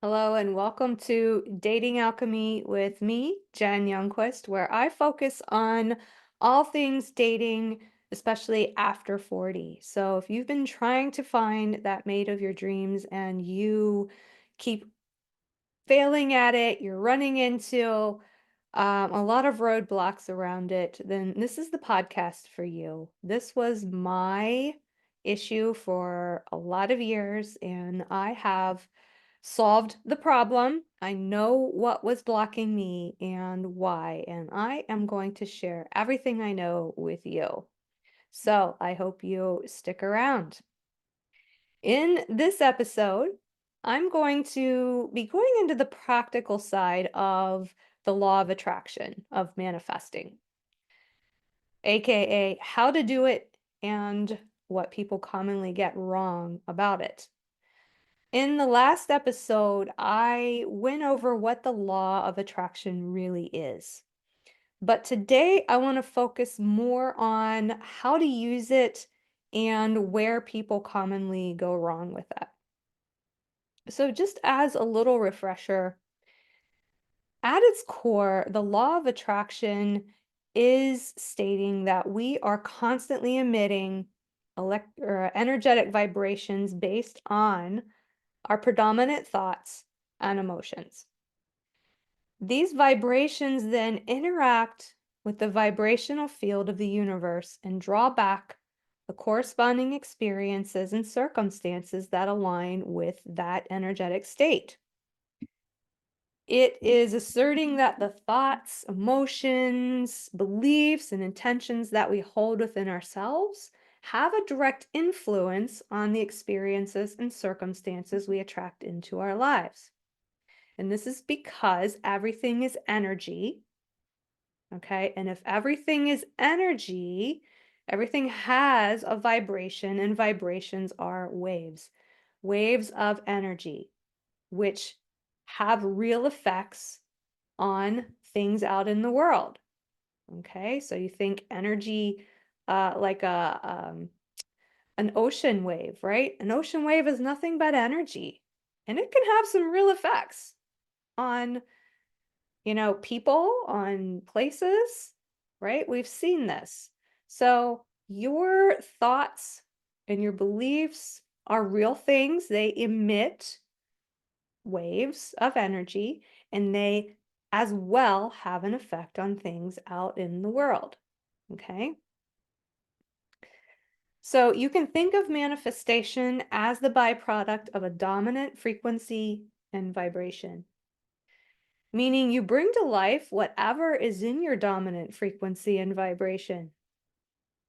Hello and welcome to Dating Alchemy with me, Jen Youngquist, where I focus on all things dating, especially after 40. So if you've been trying to find that mate of your dreams and you keep failing at it, you're running into a lot of roadblocks around it, then this is the podcast for you. This was my issue for a lot of years, and I have solved the problem. I know what was blocking me and why, and I am going to share everything I know with you. So I hope you stick around. In this episode, I'm going to be going into the practical side of the law of attraction, of manifesting, aka how to do it and what people commonly get wrong about it. In the last episode, I went over what the law of attraction really is. But today, I want to focus more on how to use it and where people commonly go wrong with that. So, just as a little refresher, at its core, the law of attraction is stating that we are constantly emitting energetic vibrations based on our predominant thoughts and emotions. These vibrations then interact with the vibrational field of the universe and draw back the corresponding experiences and circumstances that align with that energetic state. It is asserting that the thoughts, emotions, beliefs, and intentions that we hold within ourselves have a direct influence on the experiences and circumstances we attract into our lives. And this is because everything is energy. Okay. And if everything is energy, everything has a vibration, and vibrations are waves, waves of energy, which have real effects on things out in the world. Okay. So you think energy like an ocean wave, right? An ocean wave is nothing but energy, and it can have some real effects on people, on places, right? We've seen this. So your thoughts and your beliefs are real things. They emit waves of energy, and they as well have an effect on things out in the world. Okay. So you can think of manifestation as the byproduct of a dominant frequency and vibration, meaning you bring to life whatever is in your dominant frequency and vibration.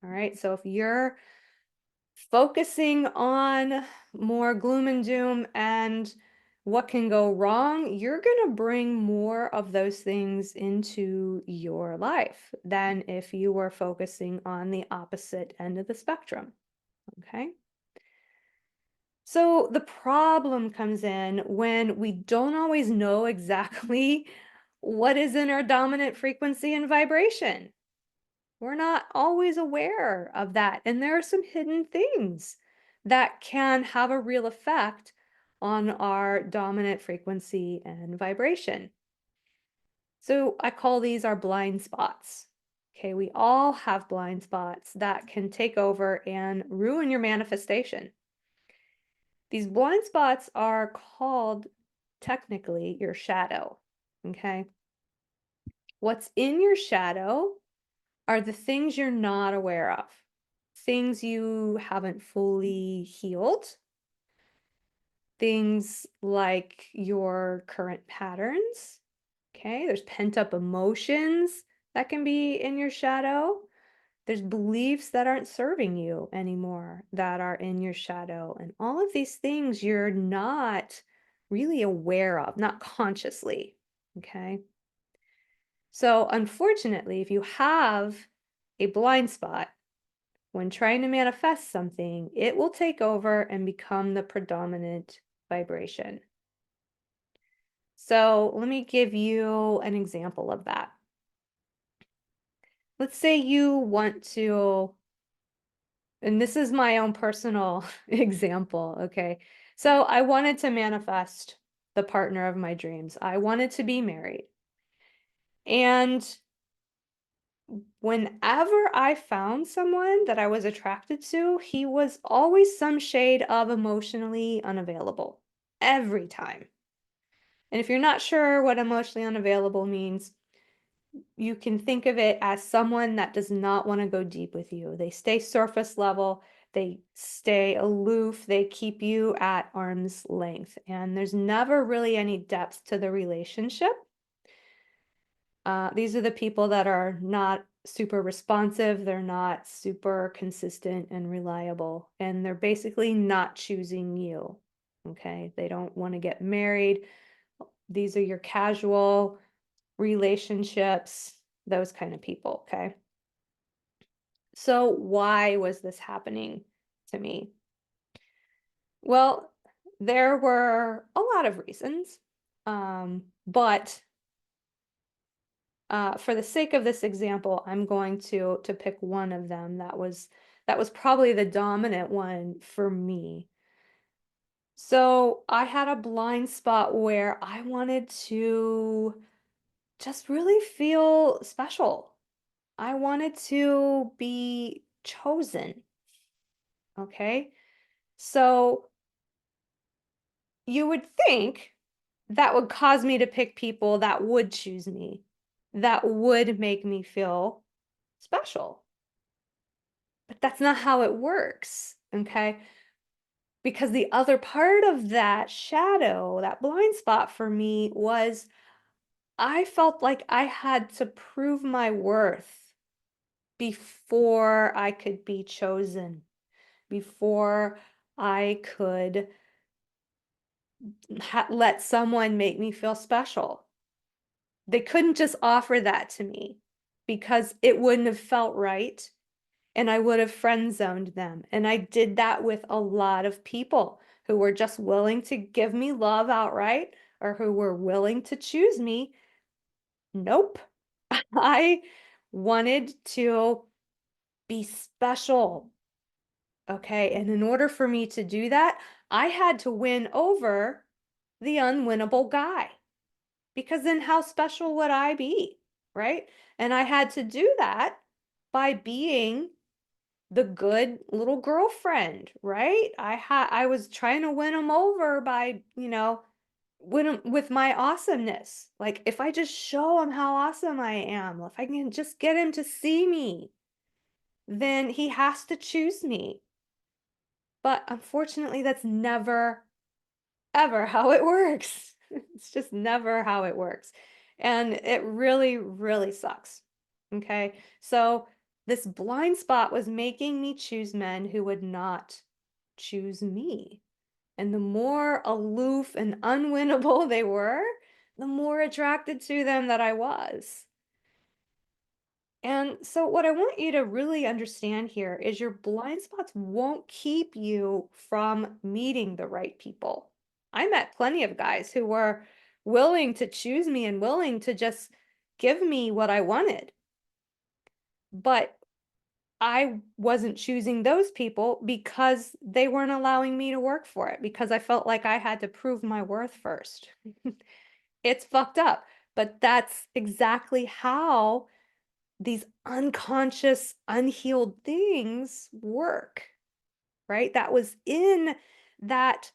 All right. So if you're focusing on more gloom and doom and what can go wrong, you're going to bring more of those things into your life than if you were focusing on the opposite end of the spectrum. Okay. So the problem comes in when we don't always know exactly what is in our dominant frequency and vibration. We're not always aware of that. And there are some hidden things that can have a real effect on our dominant frequency and vibration. So I call these our blind spots. Okay, we all have blind spots that can take over and ruin your manifestation. These blind spots are called technically your shadow. Okay. What's in your shadow are the things you're not aware of, things you haven't fully healed, things like your current patterns. Okay. There's pent up emotions that can be in your shadow. There's beliefs that aren't serving you anymore that are in your shadow. And all of these things you're not really aware of, not consciously. Okay. So, unfortunately, if you have a blind spot when trying to manifest something, it will take over and become the predominant vibration. So, let me give you an example of that. Let's say you want to, and this is my own personal example, okay? So I wanted to manifest the partner of my dreams. I wanted to be married. And whenever I found someone that I was attracted to, he was always some shade of emotionally unavailable. Every time. And if you're not sure what emotionally unavailable means, you can think of it as someone that does not want to go deep with you. They stay surface level, they stay aloof, they keep you at arm's length, and there's never really any depth to the relationship. These are the people that are not super responsive, they're not super consistent and reliable, and they're basically not choosing you. Okay, they don't want to get married. These are your casual relationships, those kind of people, okay? So why was this happening to me? Well, there were a lot of reasons, but for the sake of this example, I'm going to pick one of them that was probably the dominant one for me. So I had a blind spot where I wanted to just really feel special. I wanted to be chosen, okay? So you would think that would cause me to pick people that would choose me, that would make me feel special. But that's not how it works, okay? Because the other part of that shadow, that blind spot for me was I felt like I had to prove my worth before I could be chosen, before I could let someone make me feel special. They couldn't just offer that to me because it wouldn't have felt right and I would have friend zoned them. And I did that with a lot of people who were just willing to give me love outright or who were willing to choose me. Nope. I wanted to be special. Okay. And in order for me to do that, I had to win over the unwinnable guy because then how special would I be? Right. And I had to do that by being the good little girlfriend, right? I was trying to win him over by, win him with my awesomeness. Like if I just show him how awesome I am, if I can just get him to see me, then he has to choose me. But unfortunately, that's never ever how it works. It's just never how it works. And it really, really sucks. Okay. So this blind spot was making me choose men who would not choose me. And the more aloof and unwinnable they were, the more attracted to them that I was. And so, what I want you to really understand here is your blind spots won't keep you from meeting the right people. I met plenty of guys who were willing to choose me and willing to just give me what I wanted. But I wasn't choosing those people because they weren't allowing me to work for it, because I felt like I had to prove my worth first. It's fucked up, but that's exactly how these unconscious, unhealed things work, right? That was in that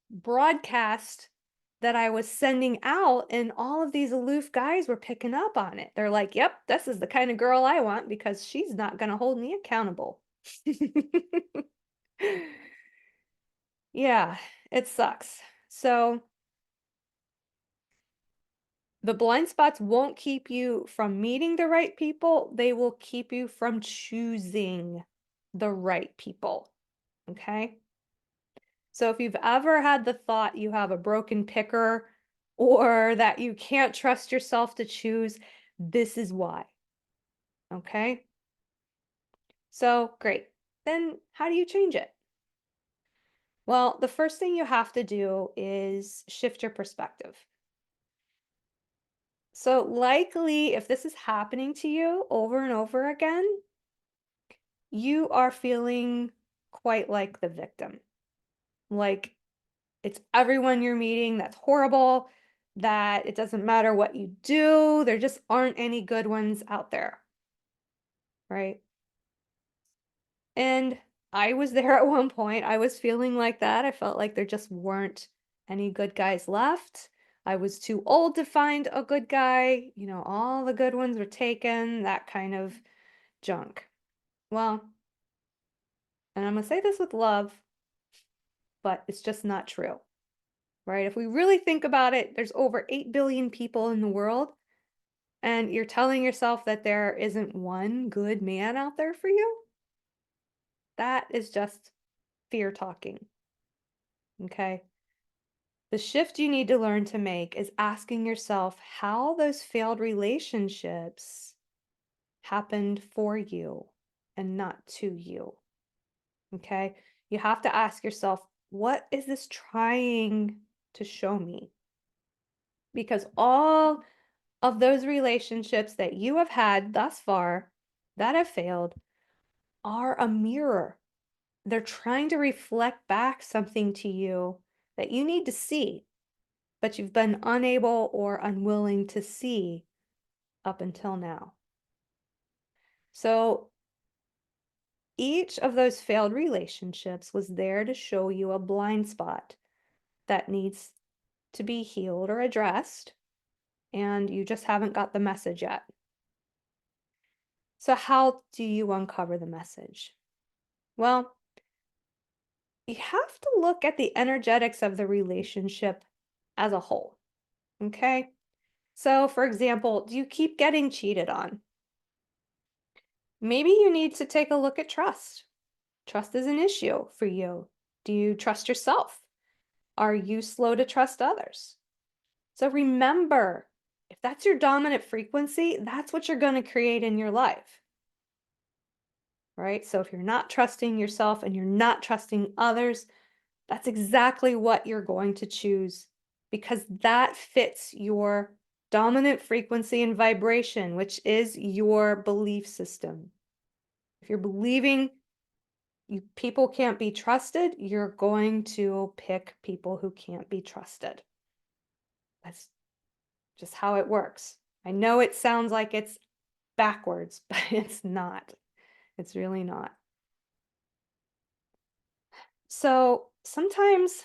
broadcast that I was sending out, and all of these aloof guys were picking up on it. They're like, yep, this is the kind of girl I want because she's not going to hold me accountable. Yeah, it sucks. So the blind spots won't keep you from meeting the right people, they will keep you from choosing the right people. Okay? So if you've ever had the thought you have a broken picker or that you can't trust yourself to choose, this is why. Okay? So great. Then how do you change it? Well, the first thing you have to do is shift your perspective. So likely, if this is happening to you over and over again, you are feeling quite like the victim. Like it's everyone you're meeting that's horrible, that it doesn't matter what you do, there just aren't any good ones out there, right? And I was there at one point. I was feeling like that. I felt like there just weren't any good guys left. I was too old to find a good guy. All the good ones were taken, that kind of junk. Well, and I'm going to say this with love, but it's just not true, right? If we really think about it, there's over 8 billion people in the world, and you're telling yourself that there isn't one good man out there for you? That is just fear talking, okay? The shift you need to learn to make is asking yourself how those failed relationships happened for you and not to you. Okay. You have to ask yourself, what is this trying to show me? Because all of those relationships that you have had thus far that have failed are a mirror. They're trying to reflect back something to you that you need to see, but you've been unable or unwilling to see up until now. So each of those failed relationships was there to show you a blind spot that needs to be healed or addressed, and you just haven't got the message yet. So, how do you uncover the message? Well, you have to look at the energetics of the relationship as a whole. Okay. So, for example, do you keep getting cheated on? Maybe you need to take a look at trust. Trust is an issue for you. Do you trust yourself? Are you slow to trust others? So remember, if that's your dominant frequency, that's what you're going to create in your life, right? So if you're not trusting yourself and you're not trusting others, that's exactly what you're going to choose because that fits your dominant frequency and vibration, which is your belief system. If you're believing people can't be trusted, you're going to pick people who can't be trusted. That's just how it works. I know it sounds like it's backwards, but it's not. It's really not. So sometimes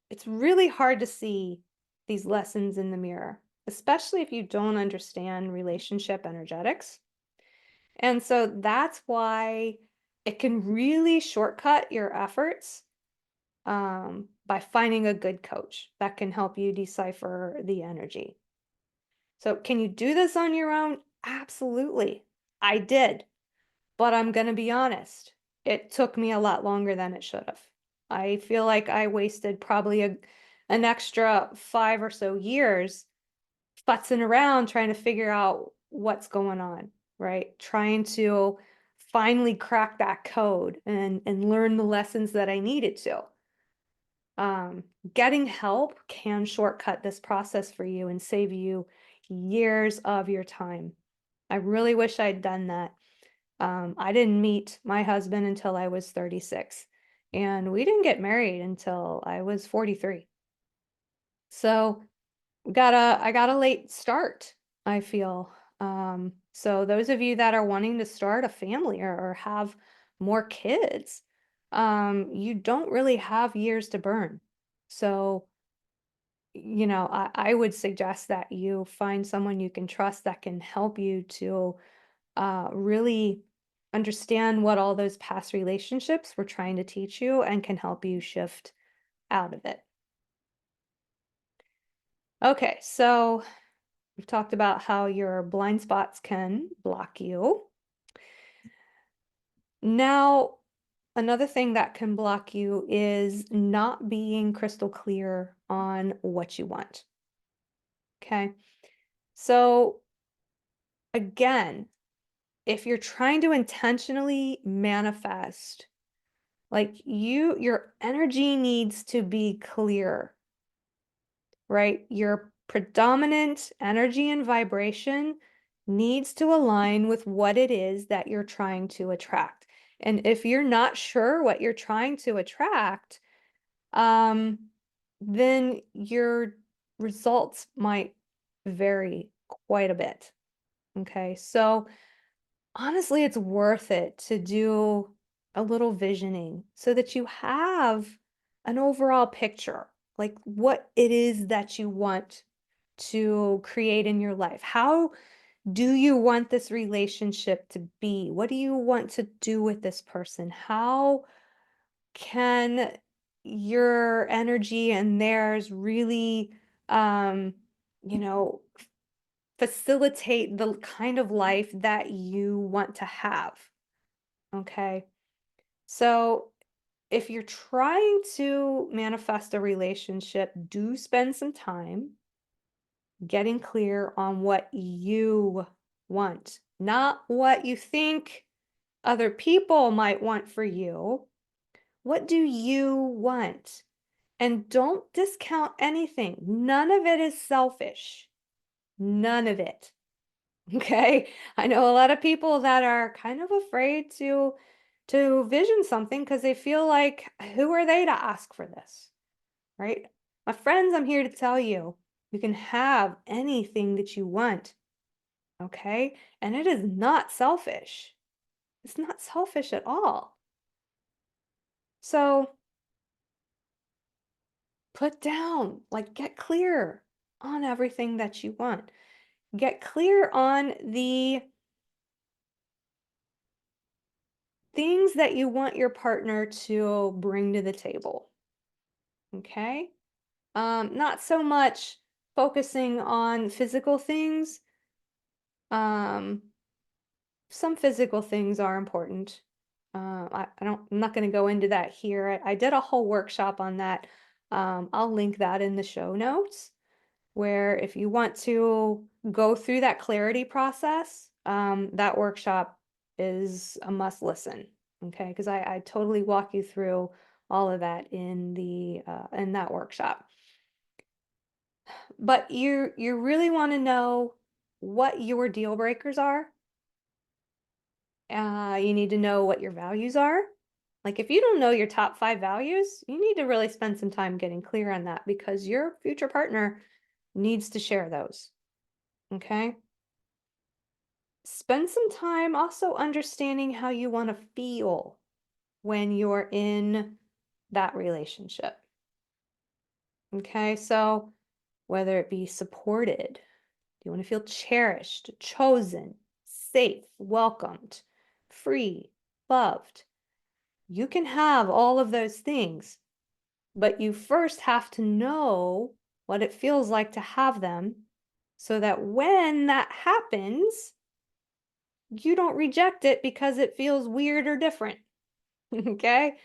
it's really hard to see these lessons in the mirror, especially if you don't understand relationship energetics. And so that's why it can really shortcut your efforts by finding a good coach that can help you decipher the energy. So, can you do this on your own? Absolutely. I did. But I'm going to be honest, it took me a lot longer than it should have. I feel like I wasted probably an extra 5 or so years futzing around trying to figure out what's going on, right? Trying to finally crack that code and learn the lessons that I needed to. Getting help can shortcut this process for you and save you years of your time. I really wish I'd done that. I didn't meet my husband until I was 36, and we didn't get married until I was 43. So I got a late start, I feel. So those of you that are wanting to start a family or have more kids, you don't really have years to burn. So, I would suggest that you find someone you can trust that can help you to really understand what all those past relationships were trying to teach you and can help you shift out of it. Okay, so we've talked about how your blind spots can block you. Now, another thing that can block you is not being crystal clear on what you want. Okay. So, again, if you're trying to intentionally manifest, like your energy needs to be clear, right? Your predominant energy and vibration needs to align with what it is that you're trying to attract. And if you're not sure what you're trying to attract, um, then your results might vary quite a bit. Okay. So honestly, it's worth it to do a little visioning so that you have an overall picture, like what it is that you want to create in your life. How do you want this relationship to be? What do you want to do with this person? How can your energy and theirs really, um, you know, facilitate the kind of life that you want to have? Okay. So if you're trying to manifest a relationship, do spend some time getting clear on what you want, not what you think other people might want for you. What do you want? And don't discount anything. None of it is selfish. None of it. Okay? I know a lot of people that are kind of afraid to vision something because they feel like, who are they to ask for this? Right? My friends, I'm here to tell you, you can have anything that you want. Okay? And it is not selfish. It's not selfish at all. So put down, like get clear on everything that you want. Get clear on the things that you want your partner to bring to the table. Okay? Not so much focusing on physical things. Um, some physical things are important. I'm not going to go into that here. I did a whole workshop on that. I'll link that in the show notes, where if you want to go through that clarity process, that workshop is a must listen. Okay, because I totally walk you through all of that in the in that workshop. But you really want to know what your deal breakers are. You need to know what your values are. Like if you don't know your top 5 values, you need to really spend some time getting clear on that because your future partner needs to share those. Okay? Spend some time also understanding how you want to feel when you're in that relationship. Okay? So whether it be supported, do you want to feel cherished, chosen, safe, welcomed, free, loved? You can have all of those things, but you first have to know what it feels like to have them so that when that happens, you don't reject it because it feels weird or different. Okay?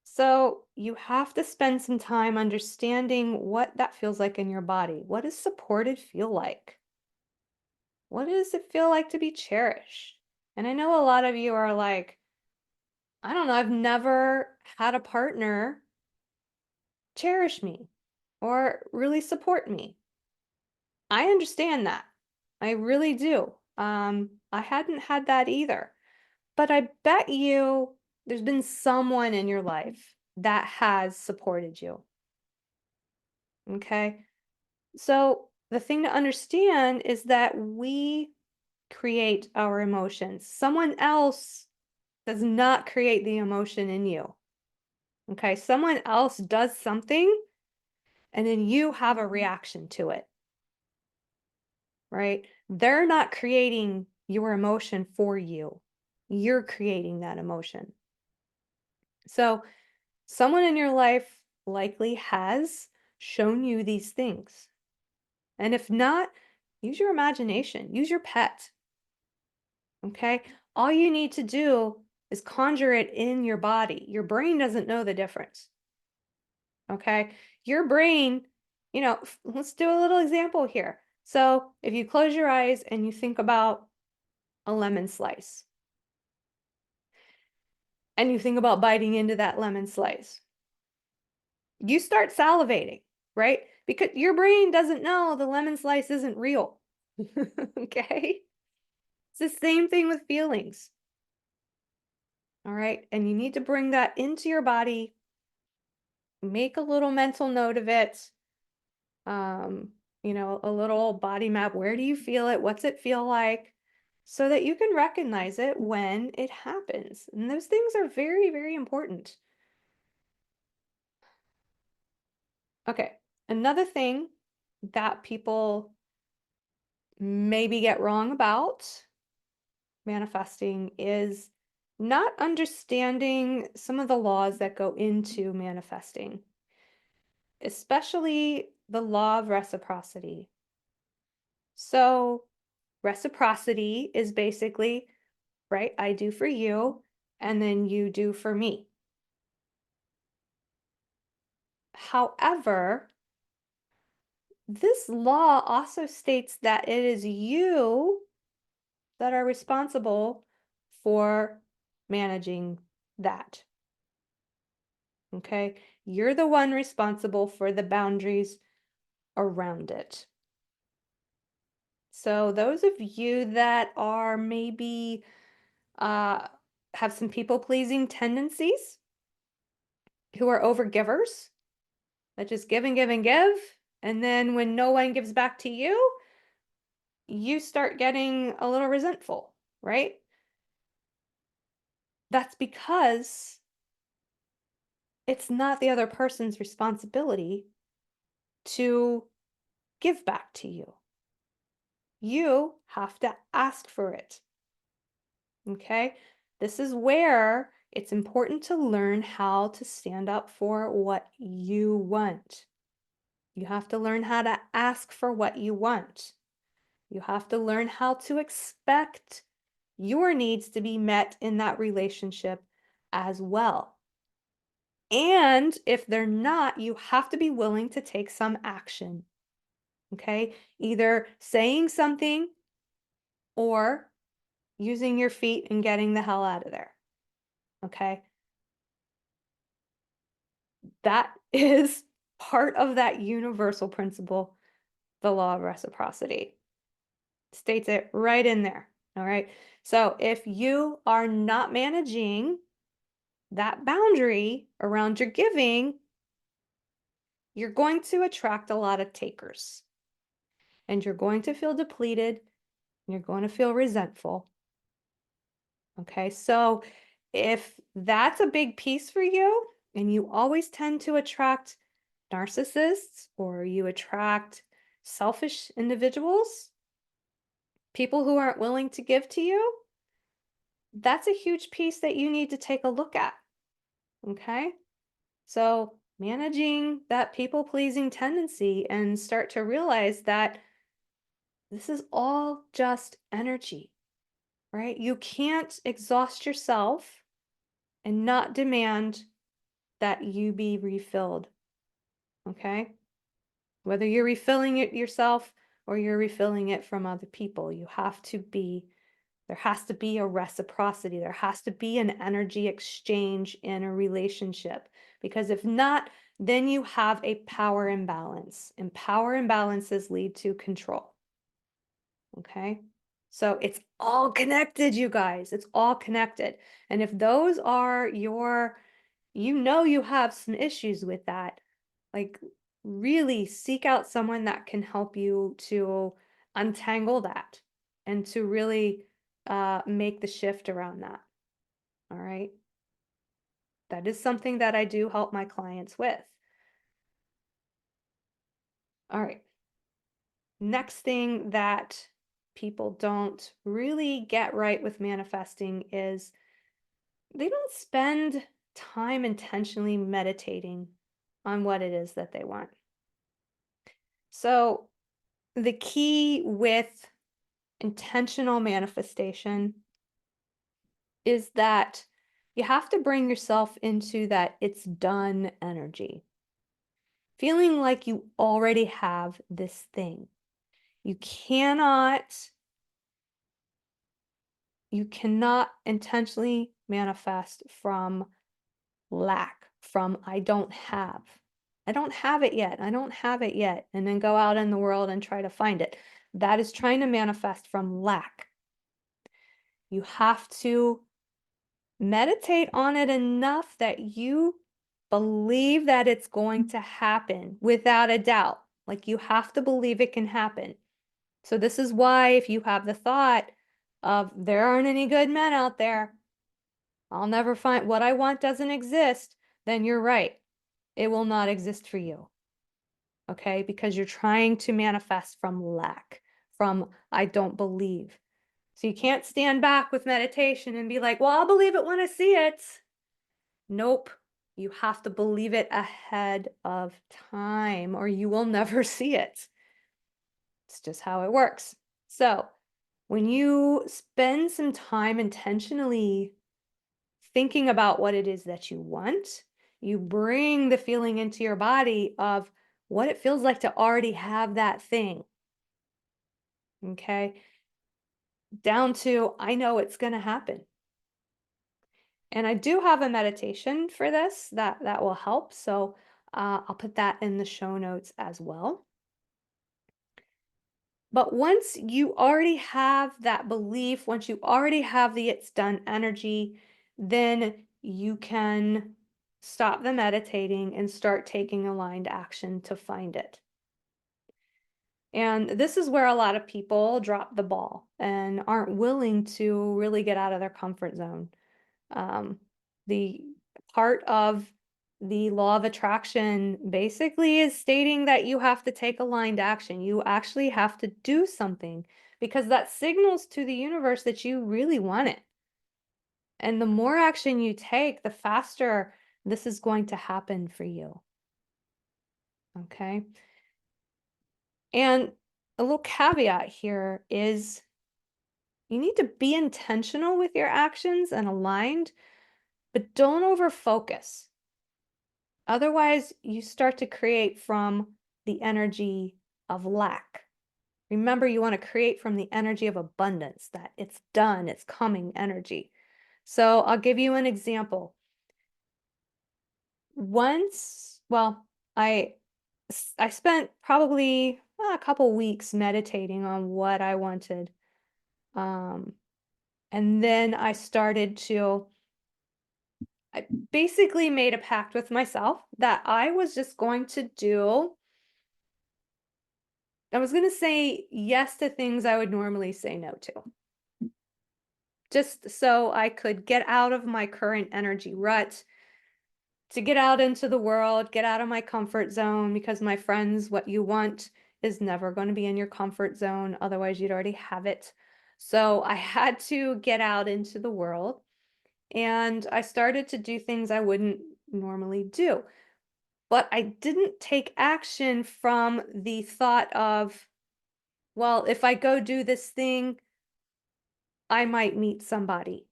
So you have to spend some time understanding what that feels like in your body. What does supported feel like? What does it feel like to be cherished? And I know a lot of you are like, I don't know, I've never had a partner cherish me or really support me. I understand that. I really do. I hadn't had that either. But I bet you there's been someone in your life that has supported you. Okay. So the thing to understand is that we create our emotions. Someone else does not create the emotion in you. Okay. Someone else does something and then you have a reaction to it, right? They're not creating your emotion for you. You're creating that emotion. So someone in your life likely has shown you these things. And if not, use your imagination, use your pet. Okay. All you need to do is conjure it in your body. Your brain doesn't know the difference. Okay. Your brain, let's do a little example here. So if you close your eyes and you think about a lemon slice and you think about biting into that lemon slice, you start salivating, right? Because your brain doesn't know the lemon slice isn't real. Okay? It's the same thing with feelings. All right? And you need to bring that into your body make a little mental note of it. Um, a little body map. Where do you feel it? What's it feel like? So that you can recognize it when it happens. And those things are very, very important. Okay. Another thing that people maybe get wrong about manifesting is not understanding some of the laws that go into manifesting, especially the law of reciprocity. So, reciprocity is basically, right, I do for you, and then you do for me. However, this law also states that it is you that are responsible for managing that. Okay? You're the one responsible for the boundaries around it. So, those of you that are maybe uh, have some people pleasing tendencies, who are overgivers, that just give and give and give, and then when no one gives back to you, you start getting a little resentful, right? That's because it's not the other person's responsibility to give back to you. You have to ask for it. Okay? This is where it's important to learn how to stand up for what you want. You have to learn how to ask for what you want. You have to learn how to expect your needs to be met in that relationship as well. And if they're not, you have to be willing to take some action. Okay? Either saying something or using your feet and getting the hell out of there. Okay? That is part of that universal principle, the law of reciprocity. States it right in there. All right. So if you are not managing that boundary around your giving, you're going to attract a lot of takers and you're going to feel depleted and you're going to feel resentful. Okay. So if that's a big piece for you and you always tend to attract narcissists or you attract selfish individuals, people who aren't willing to give to you, that's a huge piece that you need to take a look at. Okay. So, managing that people pleasing tendency and start to realize that this is all just energy, right? You can't exhaust yourself and not demand that you be refilled. Okay. Whether you're refilling it yourself or you're refilling it from other people, there has to be a reciprocity. There has to be an energy exchange in a relationship. Because if not, then you have a power imbalance. And power imbalances lead to control. Okay? So it's all connected, you guys. It's all connected. And if those are you have some issues with that, like really seek out someone that can help you to untangle that and to really make the shift around that. All right. That is something that I do help my clients with. All right. Next thing that people don't really get right with manifesting is they don't spend time intentionally meditating on what it is that they want. So, the key with intentional manifestation is that you have to bring yourself into that it's done energy, feeling like you already have this thing. You cannot you cannot intentionally manifest from lack, from I don't have. I don't have it yet. I don't have it yet. And then go out in the world and try to find it. That is trying to manifest from lack. You have to meditate on it enough that you Believe that it's going to happen without a doubt. Like, you have to believe it can happen. So this is why if you have the thought of there aren't any good men out there, I'll never find what I want doesn't exist, then you're right. It will not exist for you. Okay? Because you're trying to manifest from lack, from I don't believe. So you can't stand back with meditation and be like, well, I'll believe it when I see it. Nope. You have to believe it ahead of time or you will never see it. It's just how it works. So when you spend some time intentionally thinking about what it is that you want, you bring the feeling into your body of what it feels like to already have that thing. Okay. Down to, I know it's going to happen. And I do have a meditation for this that will help. So I'll put that in the show notes as well. But once you already have that belief, once you already have the it's done energy, then you can stop the meditating and start taking aligned action to find it. And this is where a lot of people drop the ball and aren't willing to really get out of their comfort zone. The part of the law of attraction basically is stating that you have to take aligned action. You actually have to do something because that signals to the universe that you really want it. And the more action you take, the faster this is going to happen for you. Okay. And a little caveat here is you need to be intentional with your actions and aligned, but don't over focus. Otherwise, you start to create from the energy of lack. Remember, you want to create from the energy of abundance, that it's done, it's coming energy. So I'll give you an example. Once, well, I spent probably a couple weeks meditating on what I wanted. Um, and then I basically made a pact with myself that I was going to say yes to things I would normally say no to. Just so I could get out of my current energy rut, to get out into the world, get out of my comfort zone, because my friends, what you want is never going to be in your comfort zone. Otherwise, you'd already have it. So I had to get out into the world and I started to do things I wouldn't normally do. But I didn't take action from the thought of, well, if I go do this thing, I might meet somebody.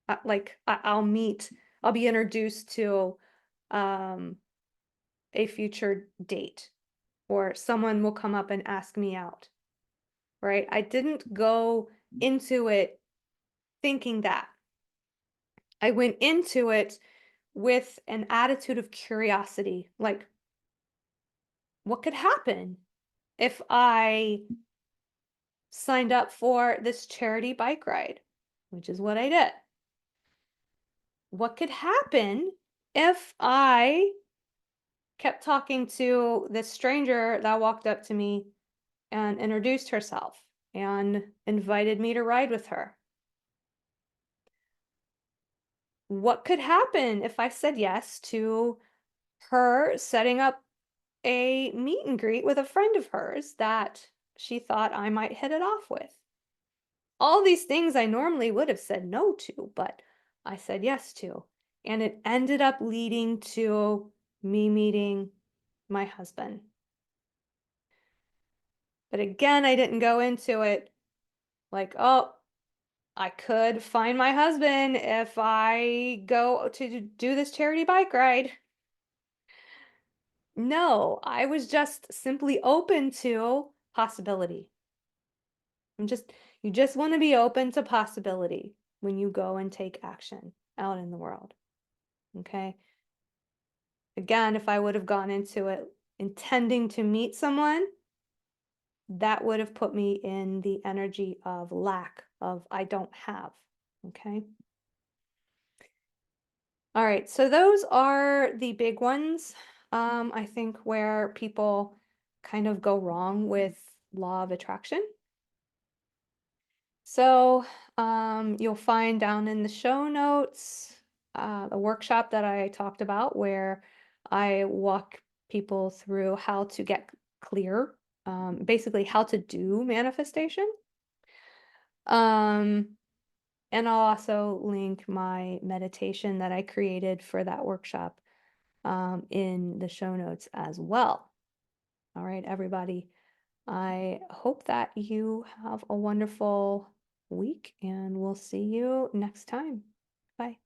I'll be introduced to um, a future date, or someone will come up and ask me out, right? I didn't go into it thinking that. I went into it with an attitude of curiosity, like, what could happen if I signed up for this charity bike ride, which is what I did? What could happen if I kept talking to this stranger that walked up to me and introduced herself and invited me to ride with her? What could happen if I said yes to her setting up a meet and greet with a friend of hers that she thought I might hit it off with? All these things I normally would have said no to, but I said yes to. And it ended up leading to me meeting my husband. But again, I didn't go into it like, oh, I could find my husband if I go to do this charity bike ride. No, I was just simply open to possibility. You just want to be open to possibility when you go and take action out in the world. Okay. Again, if I would have gone into it intending to meet someone, that would have put me in the energy of lack, of I don't have. Okay. All right, so those are the big ones. I think where people kind of go wrong with law of attraction. So, you'll find down in the show notes a workshop that I talked about where I walk people through how to get clear, basically how to do manifestation. Um, and I'll also link my meditation that I created for that workshop in the show notes as well. All right, everybody. I hope that you have a wonderful week and we'll see you next time. Bye.